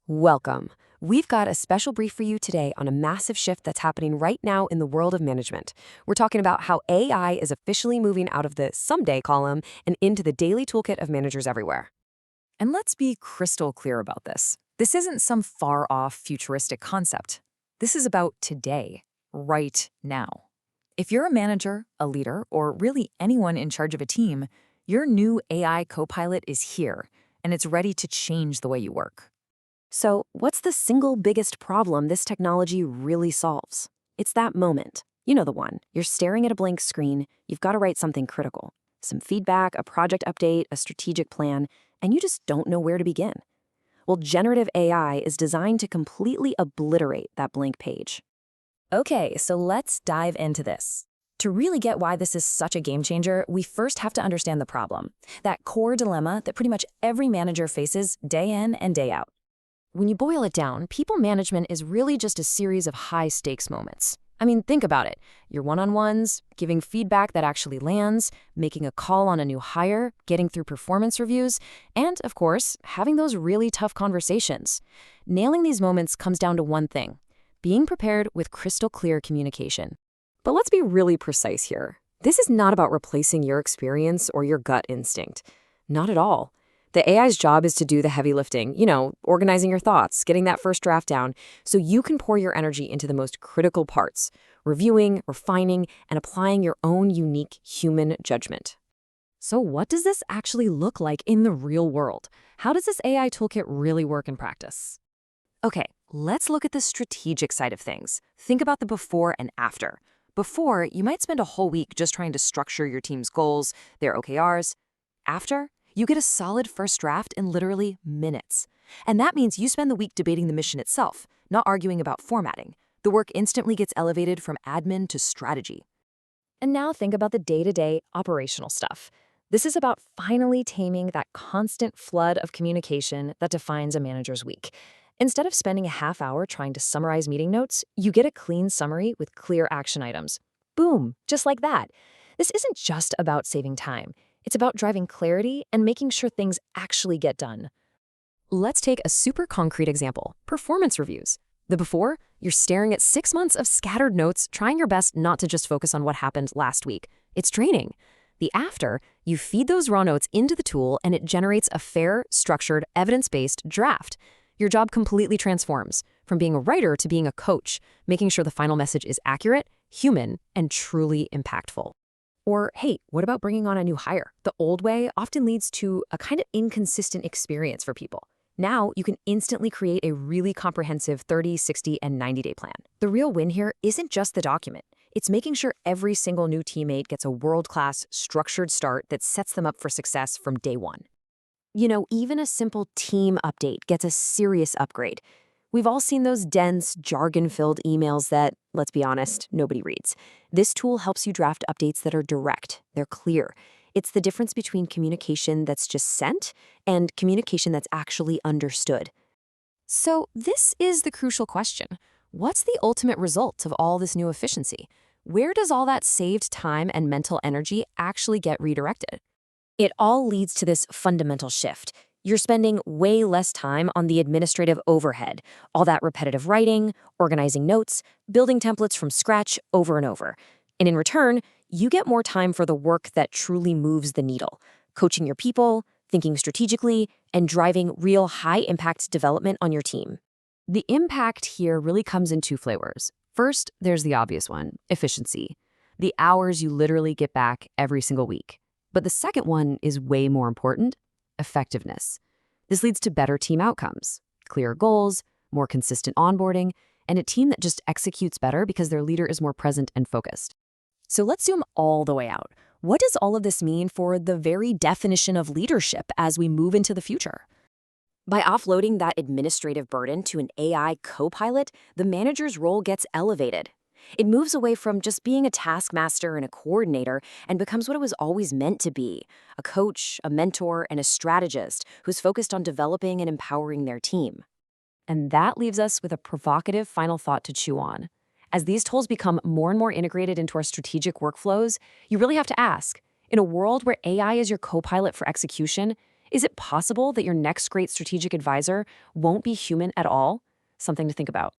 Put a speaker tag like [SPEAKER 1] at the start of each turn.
[SPEAKER 1] Welcome. We've got a special brief for you today on a massive shift that's happening right now in the world of management. We're talking about how AI is officially moving out of the someday column and into the daily toolkit of managers everywhere.
[SPEAKER 2] And let's be crystal clear about this. This isn't some far-off futuristic concept. This is about today, right now. If you're a manager, a leader, or really anyone in charge of a team, your new AI copilot is here, and it's ready to change the way you work.
[SPEAKER 1] So, what's the single biggest problem this technology really solves? It's that moment. You know the one. You're staring at a blank screen, you've got to write something critical. Some feedback, a project update, a strategic plan, and you just don't know where to begin. Well, generative AI is designed to completely obliterate that blank page.
[SPEAKER 2] Okay, so let's dive into this. To really get why this is such a game changer, we first have to understand the problem, that core dilemma that pretty much every manager faces day in and day out.
[SPEAKER 1] When you boil it down, people management is really just a series of high-stakes moments. I mean, think about it. Your one-on-ones, giving feedback that actually lands, making a call on a new hire, getting through performance reviews, and, of course, having those really tough conversations. Nailing these moments comes down to one thing: being prepared with crystal clear communication. But let's be really precise here. This is not about replacing your experience or your gut instinct. Not at all. The AI's job is to do the heavy lifting, organizing your thoughts, getting that first draft down, so you can pour your energy into the most critical parts, reviewing, refining, and applying your own unique human judgment. So what does this actually look like in the real world? How does this AI toolkit really work in practice? Okay, let's look at the strategic side of things. Think about the before and after. Before, you might spend a whole week just trying to structure your team's goals, their OKRs. After, you get a solid first draft in literally minutes. And that means you spend the week debating the mission itself, not arguing about formatting. The work instantly gets elevated from admin to strategy. And now think about the day-to-day operational stuff. This is about finally taming that constant flood of communication that defines a manager's week. Instead of spending a half hour trying to summarize meeting notes, you get a clean summary with clear action items. Boom, just like that. This isn't just about saving time. It's about driving clarity and making sure things actually get done. Let's take a super concrete example: performance reviews. The before, you're staring at 6 months of scattered notes, trying your best not to just focus on what happened last week. It's draining. The after, you feed those raw notes into the tool and it generates a fair, structured, evidence-based draft. Your job completely transforms from being a writer to being a coach, making sure the final message is accurate, human, and truly impactful. Or, hey, what about bringing on a new hire? The old way often leads to a kind of inconsistent experience for people. Now, you can instantly create a really comprehensive 30, 60, and 90-day plan. The real win here isn't just the document. It's making sure every single new teammate gets a world-class, structured start that sets them up for success from day one. Even a simple team update gets a serious upgrade. We've all seen those dense, jargon-filled emails that, let's be honest, nobody reads. This tool helps you draft updates that are direct, they're clear. It's the difference between communication that's just sent and communication that's actually understood. So this is the crucial question. What's the ultimate result of all this new efficiency? Where does all that saved time and mental energy actually get redirected? It all leads to this fundamental shift. You're spending way less time on the administrative overhead, all that repetitive writing, organizing notes, building templates from scratch over and over. And in return, you get more time for the work that truly moves the needle: coaching your people, thinking strategically, and driving real high-impact development on your team. The impact here really comes in two flavors. First, there's the obvious one: efficiency. The hours you literally get back every single week. But the second one is way more important: effectiveness. This leads to better team outcomes, clearer goals, more consistent onboarding, and a team that just executes better because their leader is more present and focused. So let's zoom all the way out. What does all of this mean for the very definition of leadership as we move into the future? By offloading that administrative burden to an AI co-pilot, the manager's role gets elevated. It moves away from just being a taskmaster and a coordinator and becomes what it was always meant to be: a coach, a mentor, and a strategist who's focused on developing and empowering their team. And that leaves us with a provocative final thought to chew on. As these tools become more and more integrated into our strategic workflows, you really have to ask, in a world where AI is your co-pilot for execution, Is it possible that your next great strategic advisor won't be human at all? Something to think about.